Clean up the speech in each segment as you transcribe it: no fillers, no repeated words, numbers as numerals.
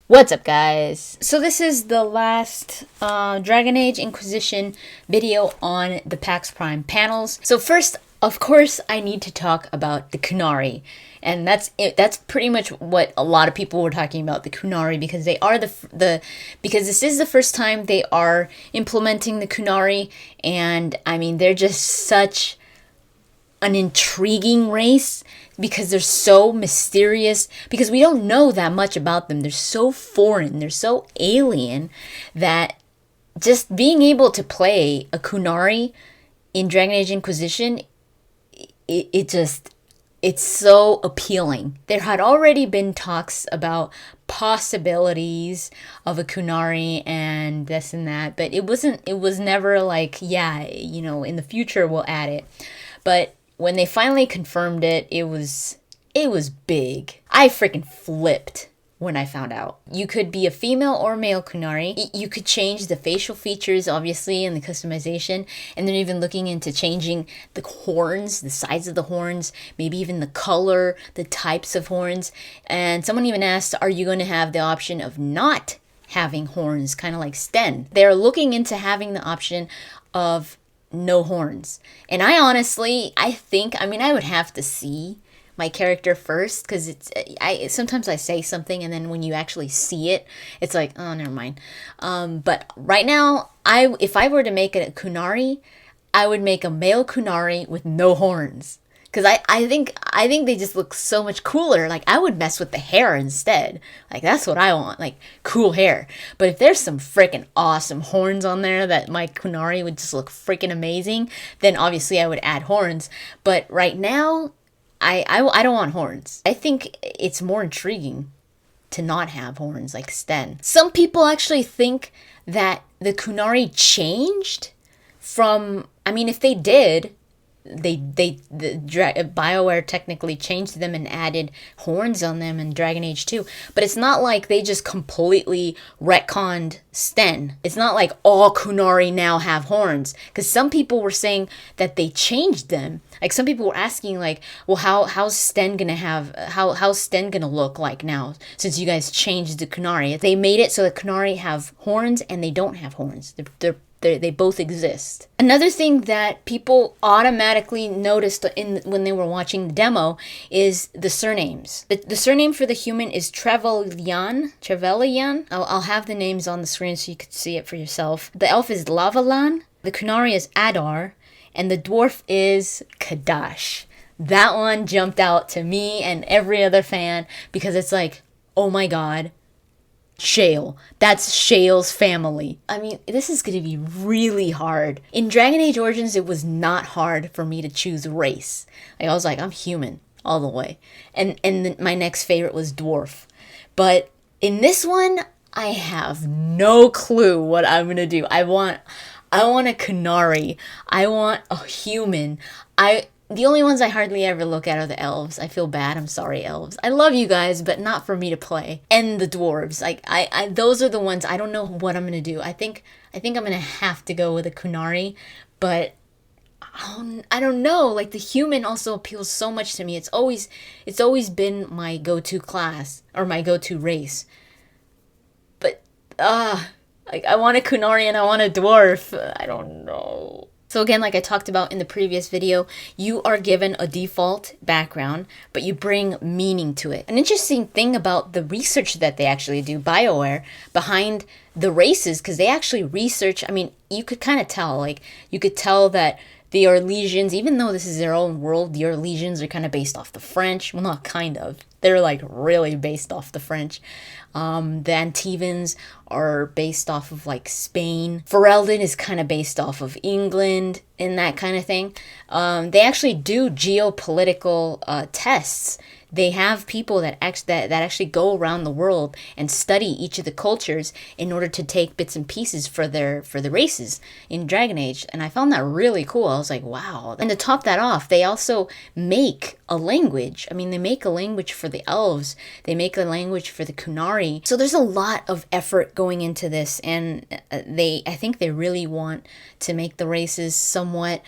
What's up, guys? So this is the last Dragon Age Inquisition video on the Pax Prime panels. So first, of course, I need to talk about the Kunari. And that's it. That's pretty much what a lot of people were talking about, the Kunari, because they are because this is the first time they are implementing the Kunari, and I mean, they're just such an intriguing race because they're so mysterious, because we don't know that much about them. They're so foreign, they're so alien, that just being able to play a Kunari in Dragon Age Inquisition, it's so appealing. There had already been talks about possibilities of a Kunari and this and that, but it was never like, yeah, you know, in the future we'll add it. But when they finally confirmed it, it was big. I freaking flipped when I found out. You could be a female or male Kunari. You could change the facial features, obviously, and the customization. And they're even looking into changing the horns, the size of the horns, maybe even the color, the types of horns. And someone even asked, are you going to have the option of not having horns, kind of like Sten? They're looking into having the option of no horns. And I would have to see my character first, because sometimes I say something and then when you actually see it, it's like, oh, never mind. But right now, if I were to make a Kunari, I would make a male Kunari with no horns. Because I think they just look so much cooler. Like, I would mess with the hair instead. Like, that's what I want. Like, cool hair. But if there's some freaking awesome horns on there that my Kunari would just look freaking amazing, then obviously I would add horns. But right now, I don't want horns. I think it's more intriguing to not have horns like Sten. Some people actually think that the Kunari changed from... I mean, if they did... Bioware technically changed them and added horns on them in Dragon Age 2, but it's not like they just completely retconned Sten. It's not like all Kunari now have horns, because some people were saying that they changed them. Like, some people were asking, like, well, how's Sten gonna look like now, since you guys changed the Kunari? They made it so that Kunari have horns and they don't have horns. They both exist. Another thing that people automatically noticed when they were watching the demo is the surnames. The surname for the human is Trevelyan. I'll have the names on the screen so you could see it for yourself. The elf is Lavalan. The Kunari is Adar. And the dwarf is Kadash. That one jumped out to me and every other fan because it's like, oh my god, Shale. That's Shale's family. I mean, this is going to be really hard. In Dragon Age Origins, it was not hard for me to choose race. Like, I was like, I'm human all the way. And my next favorite was dwarf. But in this one, I have no clue what I'm going to do. I want a Kunari. I want a human. The only ones I hardly ever look at are the elves. I feel bad. I'm sorry, elves. I love you guys, but not for me to play. And the dwarves. Like, those are the ones I don't know what I'm gonna do. I think I'm gonna have to go with a Kunari, but I don't know. Like, the human also appeals so much to me. It's always been my go-to class or my go-to race. But like, I want a Kunari and I want a dwarf. I don't know. So again, like I talked about in the previous video, you are given a default background, but you bring meaning to it. An interesting thing about the research that they actually do, Bioware, behind the races, because they actually research, I mean, you could kind of tell, like, you could tell that the Orlesians, even though this is their own world, the Orlesians are kind of based off the French. Well, not kind of. They're, like, really based off the French. The Antivans are based off of, like, Spain. Ferelden is kind of based off of England and that kind of thing. They actually do geopolitical tests. They have people that actually go around the world and study each of the cultures in order to take bits and pieces for the races in Dragon Age, and I found that really cool. I was like, wow. And to top that off, they also make a language. I mean, they make a language for the elves. They make a language for the Kunari. So there's a lot of effort going into this, and I think they really want to make the races somewhat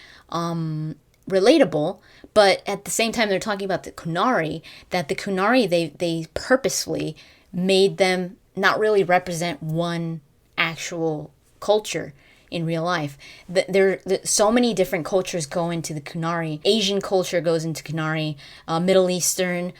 relatable, but at the same time they're talking about the Kunari, that the Kunari, they purposefully made them not really represent one actual culture in real life. So many different cultures go into the Kunari. Asian culture goes into Kunari, Middle Eastern,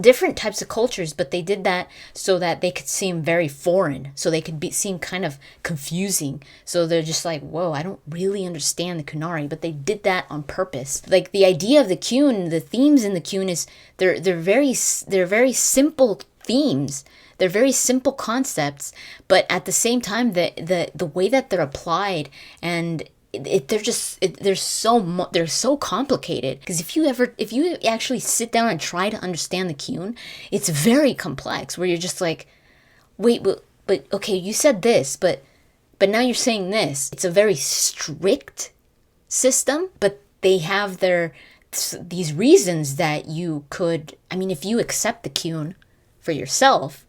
different types of cultures, but they did that so that they could seem very foreign, so they could seem kind of confusing. So they're just like, whoa, I don't really understand the Kunari, but they did that on purpose. Like the idea of the Kun, the themes in the Kun is they're very simple themes. They're very simple concepts, but at the same time, the way that they're applied and they're so complicated. Because if you actually sit down and try to understand the Kun, it's very complex. Where you're just like, wait, but okay, you said this, but now you're saying this. It's a very strict system, but they have these reasons that you could. I mean, if you accept the Kun for yourself,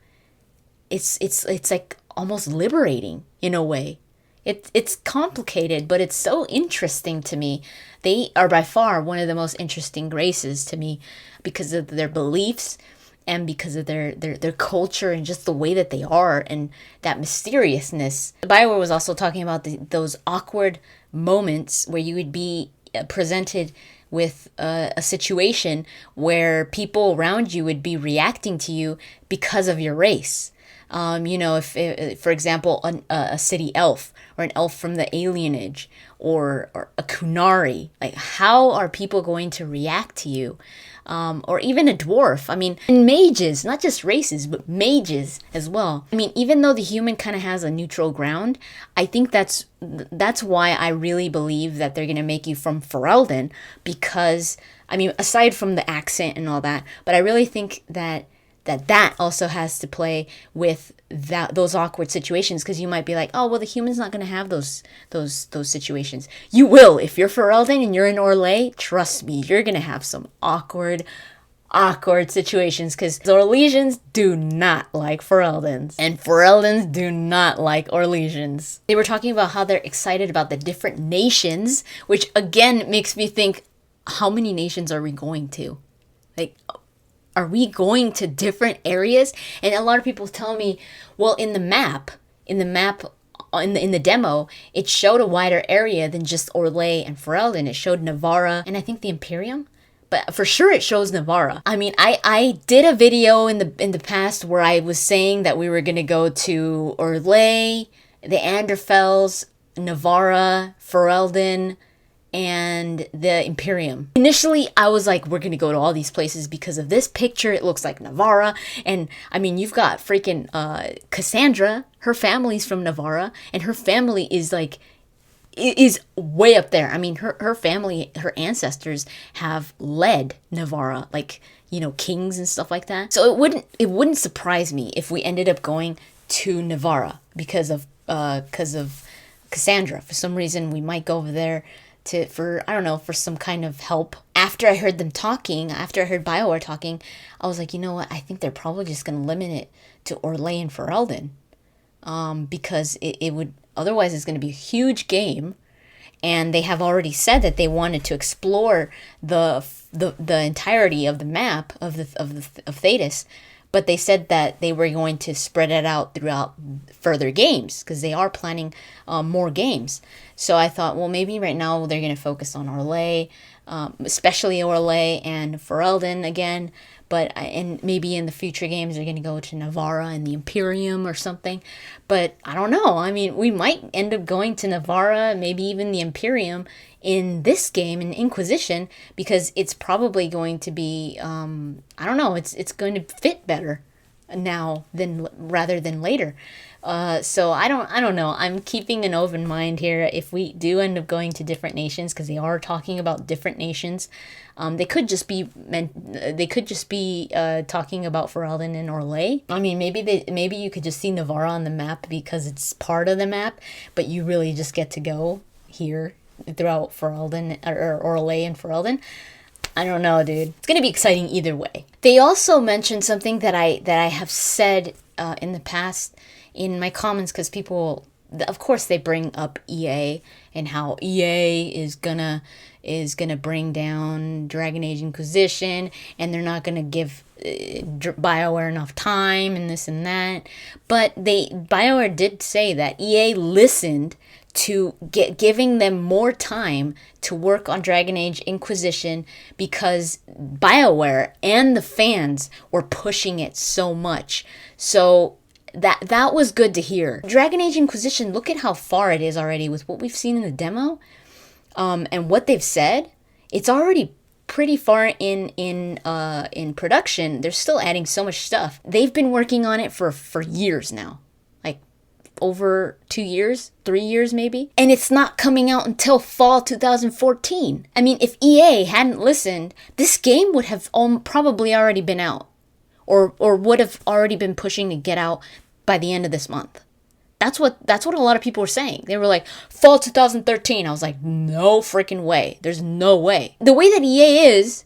it's like almost liberating in a way. It's complicated, but it's so interesting to me. They are by far one of the most interesting races to me because of their beliefs and because of their culture and just the way that they are and that mysteriousness. Bioware was also talking about those awkward moments where you would be presented with a situation where people around you would be reacting to you because of your race. If for example, a city elf or an elf from the alienage or a Kunari, like how are people going to react to you? Or even a dwarf. I mean, and mages, not just races, but mages as well. I mean, even though the human kind of has a neutral ground, I think that's why I really believe that they're going to make you from Ferelden because, I mean, aside from the accent and all that, but I really think that also has to play with those awkward situations because you might be like, oh, well, the human's not going to have those situations. You will. If you're Ferelden and you're in Orlais, trust me, you're going to have some awkward situations because the Orlesians do not like Fereldans and Fereldans do not like Orlesians. They were talking about how they're excited about the different nations, which again makes me think, how many nations are we going to? Like, are we going to different areas? And a lot of people tell me, well, in the demo, it showed a wider area than just Orlais and Ferelden. It showed Navarra and I think the Imperium. But for sure it shows Navarra. I mean, I did a video in the past where I was saying that we were going to go to Orlais, the Anderfels, Navarra, Ferelden, and the Imperium. Initially, I was like, we're gonna go to all these places because of this picture. It looks like Navarra. And I mean, you've got freaking Cassandra. Her family's from Navarra. And her family is way up there. I mean, her family, her ancestors have led Navarra, like, you know, kings and stuff like that. So it wouldn't surprise me if we ended up going to Navarra because of Cassandra. For some reason, we might go over there for some kind of help. After I heard Bioware talking, I was like, you know what? I think they're probably just going to limit it to Orlais and Ferelden, because it would otherwise it's going to be a huge game, and they have already said that they wanted to explore the entirety of the map of Thedas. But they said that they were going to spread it out throughout further games because they are planning more games. So I thought, well, maybe right now they're going to focus on Orlais, especially Orlais and Ferelden again. And maybe in the future games they're going to go to Navarra and the Imperium or something. But I don't know. I mean, we might end up going to Navarra, maybe even the Imperium in this game, in Inquisition, because it's probably going to be, I don't know, it's going to fit better now rather than later. So I don't know. I'm keeping an open mind here. If we do end up going to different nations, because they are talking about different nations, they could just be talking about Ferelden and Orlais. I mean, maybe you could just see Navarra on the map because it's part of the map, but you really just get to go here throughout Ferelden or Orlais and Ferelden. I don't know, dude. It's gonna be exciting either way. They also mentioned something that I have said in the past in my comments, because people, of course, they bring up EA and how EA is gonna is going to bring down Dragon Age Inquisition, and they're not going to give BioWare enough time and this and that. But BioWare did say that EA listened to giving them more time to work on Dragon Age Inquisition because BioWare and the fans were pushing it so much. So that was good to hear. Dragon Age Inquisition, look at how far it is already with what we've seen in the demo, and what they've said. It's already pretty far in production. They're still adding so much stuff. They've been working on it for years now. Over 2 years, 3 years maybe. And it's not coming out until fall 2014. I mean, if EA hadn't listened, this game would have probably already been out. Or would have already been pushing to get out by the end of this month. That's what a lot of people were saying. They were like, fall 2013. I was like, no freaking way. There's no way. The way that EA is,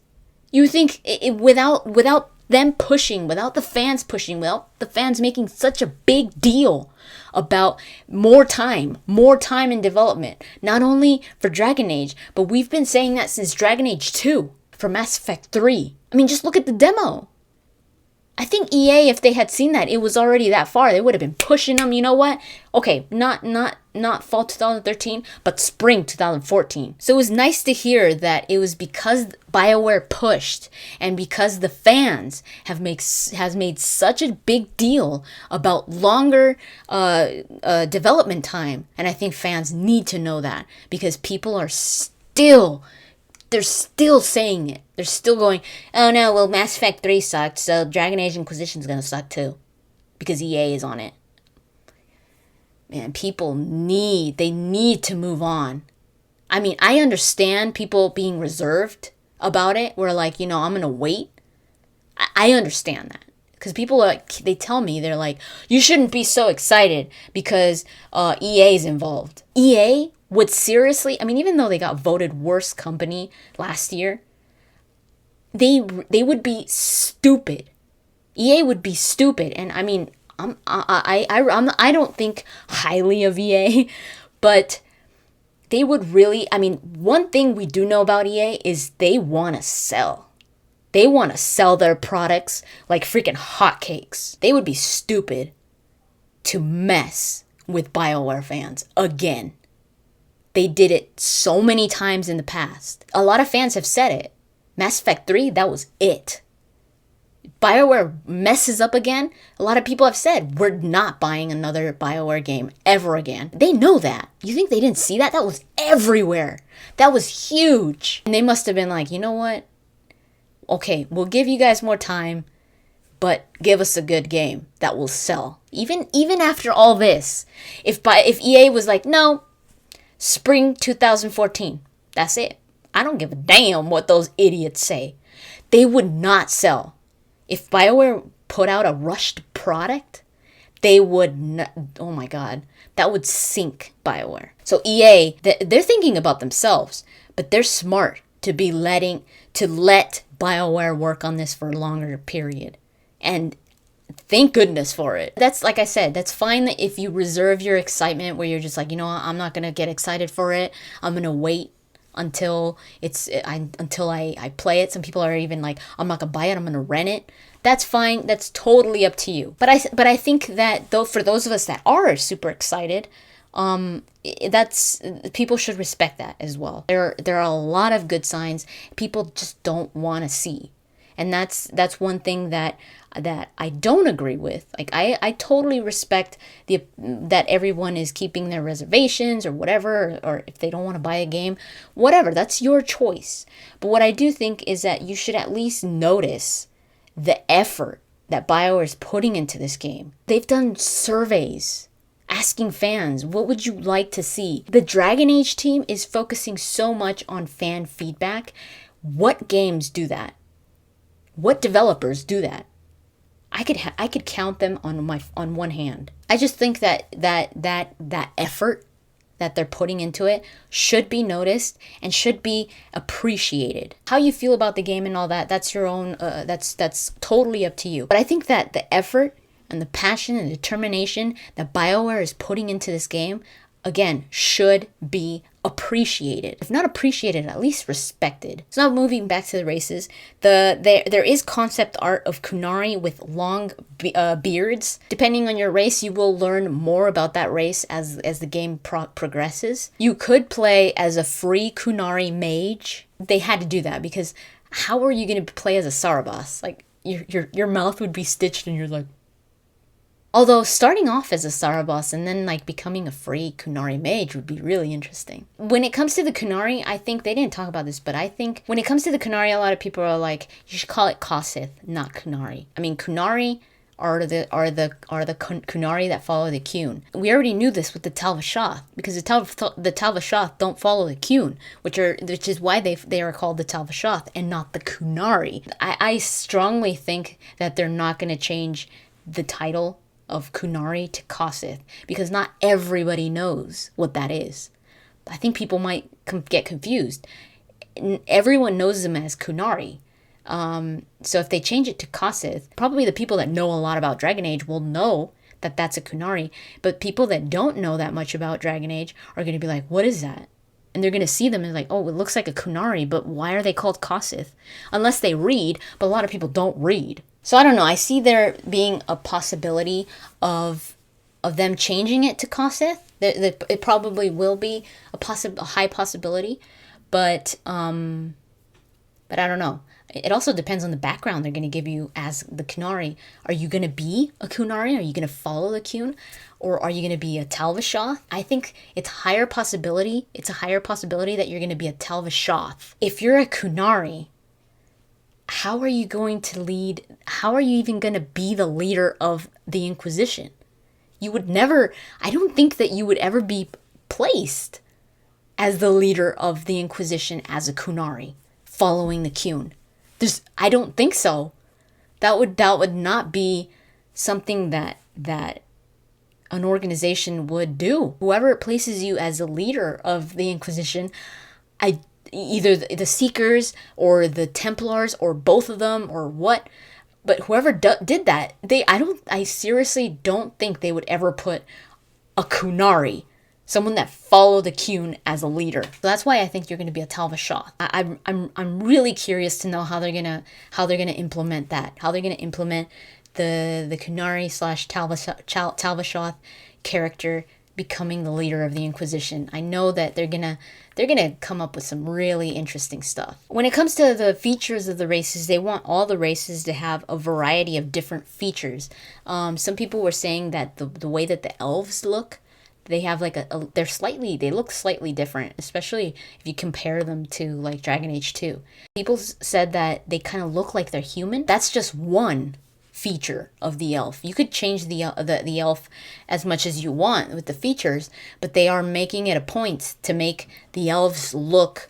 you think without them pushing, without the fans pushing, without the fans making such a big deal about more time in development, not only for Dragon Age, but we've been saying that since Dragon Age 2, for Mass Effect 3. I mean, just look at the demo. I think EA, if they had seen that, it was already that far, they would have been pushing them. You know what? Okay, not fall 2013, but spring 2014. So it was nice to hear that it was because BioWare pushed and because the fans has made such a big deal about longer development time. And I think fans need to know that because people are they're still saying it. They're still going, oh no, well, Mass Effect 3 sucked, so Dragon Age Inquisition's gonna suck too. Because EA is on it. Man, people need to move on. I mean, I understand people being reserved about it. We're like, I'm gonna wait. I understand that. Because people they tell me, they're like, you shouldn't be so excited because EA is involved. EA would seriously, I mean, even though they got voted worst company last year, they would be stupid. EA would be stupid. And I mean, I don't think highly of EA, but they would really, I mean, one thing we do know about EA is they want to sell. They want to sell their products like freaking hotcakes. They would be stupid to mess with BioWare fans again. They did it so many times in the past. A lot of fans have said it. Mass Effect 3, that was it. BioWare messes up again. A lot of people have said, we're not buying another BioWare game ever again. They know that. You think they didn't see that? That was everywhere. That was huge. And they must have been like, you know what? Okay, we'll give you guys more time, but give us a good game that will sell. Even after all this, if EA was like, no, spring 2014. That's it. I don't give a damn what those idiots say. They would not sell. If BioWare put out a rushed product, they would not. Oh my God. That would sink BioWare. So EA, they're thinking about themselves, but they're smart to let BioWare work on this for a longer period. And thank goodness for it. That's, like I said, that's fine that if you reserve your excitement where you're just like, I'm not going to get excited for it. I'm going to wait until I play it. Some people are even like, I'm not going to buy it. I'm going to rent it. That's fine. That's totally up to you. But I think that though, for those of us that are super excited, that's, people should respect that as well. There are a lot of good signs people just don't want to see. And that's one thing that I don't agree with. Like, I totally respect that everyone is keeping their reservations or whatever, or if they don't want to buy a game, whatever, that's your choice. But what I do think is that you should at least notice the effort that BioWare is putting into this game. They've done surveys asking fans, what would you like to see? The Dragon Age team is focusing so much on fan feedback. What games do that? What developers do that? I could count them on one hand. I just think that effort that they're putting into it should be noticed and should be appreciated. How you feel about the game and all that, that's your own. That's totally up to you. But I think that the effort and the passion and determination that BioWare is putting into this game, again, should be appreciated. If not appreciated, at least respected. So now moving back to the races, there is concept art of Kunari with long beards. Depending on your race, you will learn more about that race as the game progresses. You could play as a free Kunari mage. They had to do that because how are you going to play as a Sarabas? Like your mouth would be stitched and you're like. Although starting off as a Sarabas and then like becoming a free Kunari mage would be really interesting. When it comes to the Kunari, I think they didn't talk about this, but I think when it comes to the Kunari, a lot of people are like, you should call it Kosith, not Kunari. I mean, Kunari are the Kunari that follow the Qun. We already knew this with the Talvashoth because the Talvashoth don't follow the Qun, which is why they are called the Talvashoth and not the Kunari. I strongly think that they're not going to change the title of Kunari to Kosith because not everybody knows what that is. I think people might get confused. Everyone knows them as Kunari. So if they change it to Kosith, probably the people that know a lot about Dragon Age will know that that's a Kunari, but people that don't know that much about Dragon Age are going to be like, what is that? And they're going to see them and like, oh, it looks like a Kunari, but why are they called Kosith? Unless they read, but a lot of people don't read. So I don't know. I see there being a possibility of them changing it to Kosith. It probably will be a high possibility, but I don't know. It also depends on the background they're going to give you as the Kunari. Are you going to be a Kunari? Are you going to follow the Qun? Or are you going to be a Talvashoth? I think it's a higher possibility that you're going to be a Talvashoth. If you're a Kunari, how are you going to lead? How are you even going to be the leader of the Inquisition? You would never, I don't think that you would ever be placed as the leader of the Inquisition as a Kunari following the Qun. I don't think so. That would not be something that an organization would do. Whoever places you as a leader of the Inquisition, either the Seekers or the Templars or both of them or what, but whoever did that, I seriously don't think they would ever put a Kunari, someone that followed the Qun, as a leader. So that's why I think you're going to be a Talvashoth. I'm really curious to know how they're gonna implement that. How they're gonna implement the Kunari / Talvashoth character becoming the leader of the Inquisition. I know that they're gonna come up with some really interesting stuff. When it comes to the features of the races, they want all the races to have a variety of different features. Some people were saying that the way that the elves look, they have like they look slightly different, especially if you compare them to like Dragon Age 2. People said that they kind of look like they're human. That's just one feature of the elf. You could change the elf as much as you want with the features, but they are making it a point to make the elves look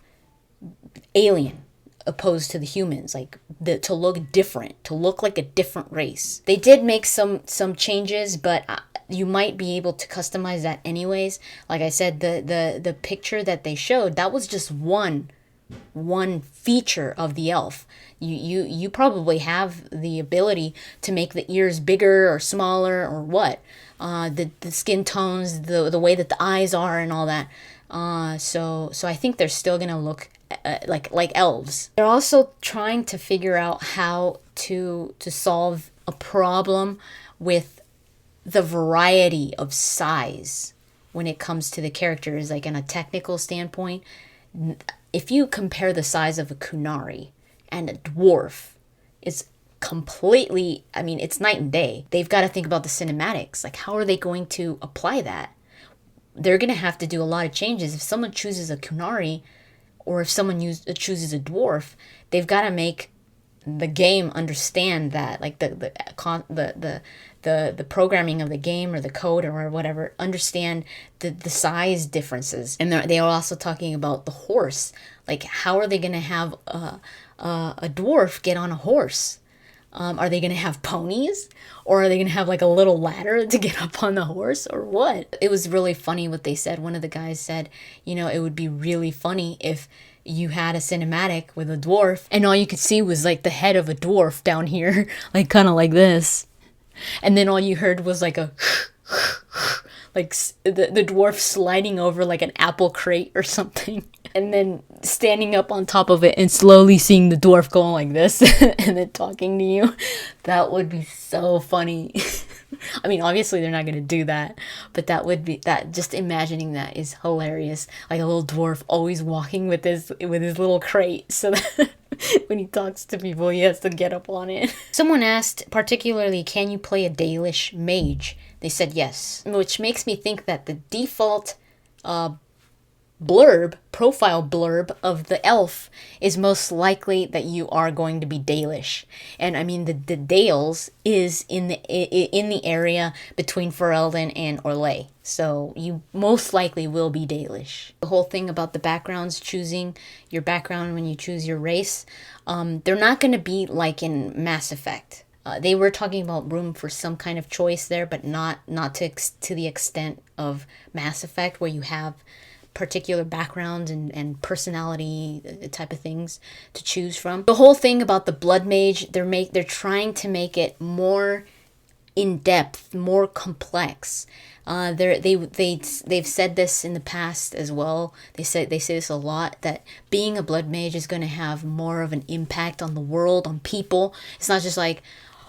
alien opposed to the humans, like to look different, to look like a different race. They did make some changes, but you might be able to customize that anyways. Like I said, the picture that they showed, that was just one feature of the elf. You probably have the ability to make the ears bigger or smaller or what, the skin tones, the way that the eyes are and all that. So I think they're still gonna look like elves. They're also trying to figure out how to solve a problem with the variety of size when it comes to the characters, like in a technical standpoint. If you compare the size of a Kunari and a dwarf, it's completely, it's night and day. They've got to think about the cinematics. Like, how are they going to apply that? They're going to have to do a lot of changes. If someone chooses a Kunari or if someone chooses a dwarf, they've got to make the game understand that, like the programming of the game or the code or whatever, understand the size differences. And they are also talking about the horse. Like, how are they going to have a dwarf get on a horse? Are they going to have ponies? Or are they going to have like a little ladder to get up on the horse or what? It was really funny what they said. One of the guys said, it would be really funny if you had a cinematic with a dwarf and all you could see was like the head of a dwarf down here, like kind of like this. And then all you heard was like a like the dwarf sliding over like an apple crate or something, and then standing up on top of it and slowly seeing the dwarf going like this and then talking to you. That would be so funny. I mean, obviously they're not gonna do that, but that would be that. Just imagining that is hilarious. Like a little dwarf always walking with his little crate, so that when he talks to people, he has to get up on it. Someone asked, particularly, can you play a Dalish mage? They said yes, which makes me think that the default profile blurb of the elf is most likely that you are going to be Dalish. And I mean, the Dales is in the area between Ferelden and Orlais, so you most likely will be Dalish. The whole thing about the backgrounds, choosing your background when you choose your race, they're not going to be like in Mass Effect. They were talking about room for some kind of choice there, but not to the extent of Mass Effect, where you have particular backgrounds and personality type of things to choose from. The whole thing about the blood mage, they're trying to make it more in depth, more complex. They've said this in the past as well. They say this a lot, that being a blood mage is going to have more of an impact on the world, on people. It's not just like,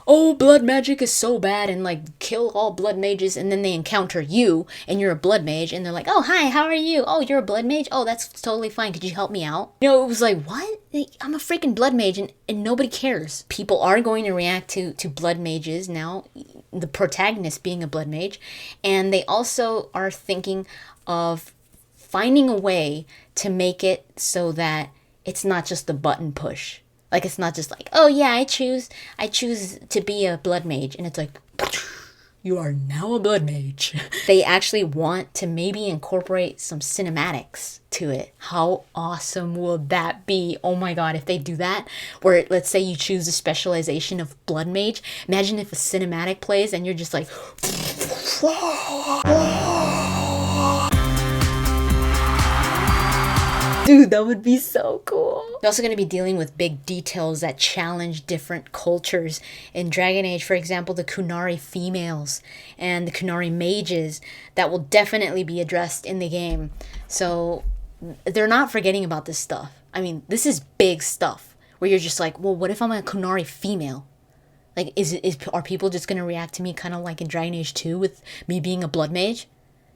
oh, blood magic is so bad and like kill all blood mages, and then they encounter you and you're a blood mage and they're like, oh, hi, how are you? Oh, you're a blood mage? Oh, that's totally fine. Could you help me out? You know, it was like, what? I'm a freaking blood mage, and nobody cares. People are going to react to blood mages now, the protagonist being a blood mage, and they also are thinking of finding a way to make it so that it's not just a button push. Like, it's not just like, oh yeah, I choose to be a blood mage, and it's like, you are now a blood mage. They actually want to maybe incorporate some cinematics to it. How awesome will that be? Oh my god, if they do that, where let's say you choose a specialization of blood mage, imagine if a cinematic plays and you're just like, dude, that would be so cool. They're also going to be dealing with big details that challenge different cultures. In Dragon Age, for example, the Kunari females and the Kunari mages, that will definitely be addressed in the game. So they're not forgetting about this stuff. I mean, this is big stuff where you're just like, well, what if I'm a Kunari female? Like, are people just going to react to me kind of like in Dragon Age 2 with me being a blood mage?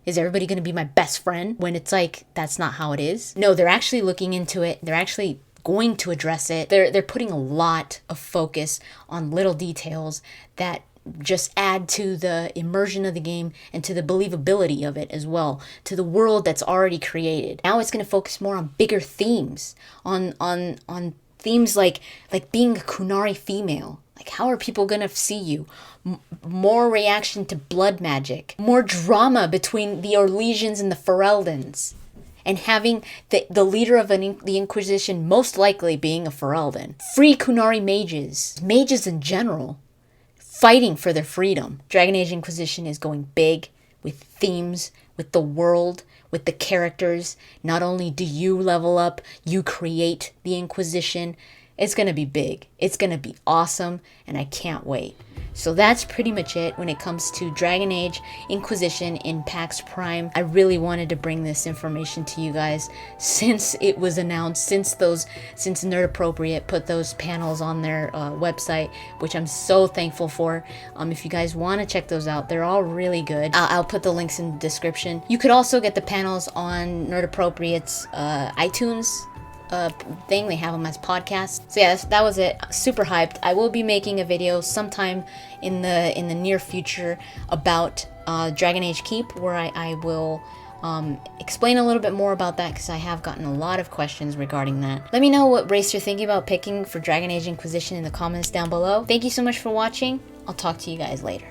Is everybody going to be my best friend when it's like, that's not how it is? No, they're actually looking into it. They're actually going to address it. They're putting a lot of focus on little details that just add to the immersion of the game and to the believability of it as well, to the world that's already created. Now it's going to focus more on bigger themes, on themes like being a Kunari female. Like, how are people going to see you? More reaction to blood magic. More drama between the Orlesians and the Fereldans. And having the leader of the Inquisition most likely being a Ferelden. Free Kunari mages. Mages in general. Fighting for their freedom. Dragon Age Inquisition is going big with themes, with the world, with the characters. Not only do you level up, you create the Inquisition. It's going to be big. It's going to be awesome, and I can't wait. So that's pretty much it when it comes to Dragon Age Inquisition in Pax Prime. I really wanted to bring this information to you guys since it was announced, since Nerd Appropriate put those panels on their website, which I'm so thankful for. If you guys want to check those out, they're all really good. I'll put the links in the description. You could also get the panels on Nerd Appropriate's iTunes thing. They have them as podcasts. So yeah, that was it. Super hyped. I will be making a video sometime in the near future about Dragon Age Keep, where I will explain a little bit more about that, because I have gotten a lot of questions regarding that. Let me know what race you're thinking about picking for Dragon Age Inquisition in the comments down below. Thank you so much for watching. I'll talk to you guys later.